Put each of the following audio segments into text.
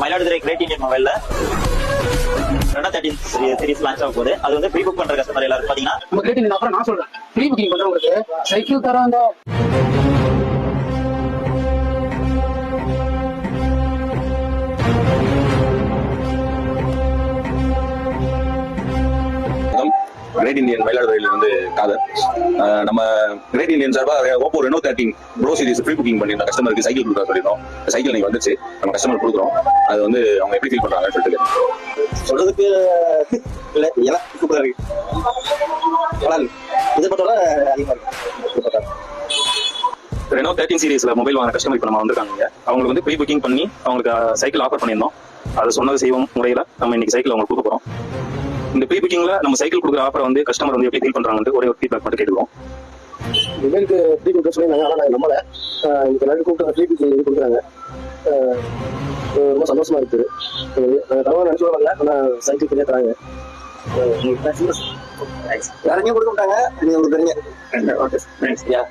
Mayiladuthurai great Indian மொபைல்ல 13 series launch ஆக போகுது. அது வந்து ப்ரீ புக் பண்ற கஸ்டமர் எல்லாரும் பாத்தீங்கன்னா நம்ம கிரேட் இண்டியன் அப்புறம் நான் சொல்றேன், ப்ரீ புக்கிங் பண்றவங்களுக்கு சைக்கிள் தராங்க. கிரேட் இண்டியன் மயிலாடுதுறையில வந்து காதர். நம்ம கிரேட் இண்டியன் சார்பா Oppo Reno 13 pro series pre booking பண்ணிருந்த கஸ்டமருக்கு சைக்கிள் கொடுக்க சொல்லியிருந்தோம். சைக்கிள் நீங்க வந்துச்சு, நம்ம கஸ்டமர் கொடுக்குறோம். அது வந்து அவங்க எப்படி ஃபீல் பண்றாங்கன்னு சொல்லிட்டு சொல்றதுக்கு இல்ல, எல்லாம் சூப்பரா இருக்கு. இதை பத்தோட அதிகமா இருக்கு. ரெனோ 13 சீரிஸ்ல மொபைல் வாங்க கஸ்டமர் இப்போ நம்ம வந்திருக்காங்க. அவங்களுக்கு வந்து ப்ரீ புக்கிங் பண்ணி அவங்களுக்கு சைக்கிள் ஆஃபர் பண்ணியிருந்தோம். அது சொன்னது செய்வோம் முறையில நம்ம இன்னைக்கு சைக்கிள் அவங்களுக்கு கொடுக்க போறோம். இந்த ப்ரீ புக்கிங்ல நம்ம சைக்கிள் கொடுக்குற ஆஃபர் வந்து கஸ்டமர் வந்து எப்படி ஃபீல் பண்றாங்கன்னு ஒரே ஒரு ஃபீட்பேக் மட்டும் கேட்டுருவோம். மொபைலுக்கு ப்ரீ கொடுக்க சொல்லியிருந்தாங்க, ஆனால் நாங்கள் நம்மள இந்த எல்லாரும் கூப்பிட்டு ப்ரீ புக்கிங் இது கொடுக்குறாங்க. ரொம்ப சந்தோஷமா இருக்குது. நாங்கள் தரவாக நினைச்சு வரல, ஆனால் சைக்கிள் பண்ணி தராங்க. வேற எங்கேயும் கொடுக்க மாட்டாங்க, நீங்க உங்களுக்கு தெரியுங்க.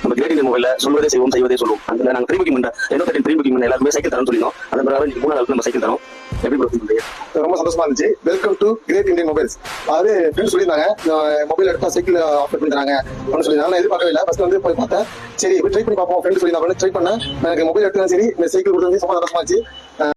நம்ம கிரேட் இண்டியன் மொபைல்ல சொல்வதே செய்வோம் செய்வதே சொல்லுவோம். அதுல நாங்கள் ப்ரீ புக்கிங் பண்ண ரெனோ 13 ப்ரீ புக்கிங் பண்ண எல்லாருமே சைக்கிள் தரோம்னு சொல்லியிருந்தோம். அதன் பிறகு இன்னைக்கு 3 நாளுக்கு நம்ம சைக்கிள் தரோம். எப்படி பண்றீங்க? ரொம்ப சந்தோஷமா இருந்துச்சு. Welcome to great Indian mobiles. அதாவது ஃப்ரெண்ட்ஸ் சொல்லியிருந்தாங்க மொபைல் எடுத்தா சைக்கிள் ஆஃபர் பண்ணி தராங்க அப்படின்னு சொல்லியிருந்தாங்க. நான் எதிர்பார்க்கவே இல்லை. ஃபர்ஸ்ட் வந்து போய் பார்த்தேன், சரி ட்ரை பண்ணி பார்ப்போம். ஃப்ரெண்ட் சொல்லியிருந்தாங்க, ட்ரை பண்ணேன். எனக்கு மொபைல் எடுத்தா சரி, இந்த சைக்கிள் கொடுத்தது ரொம்ப சந்தோஷமா இருந்துச்சு.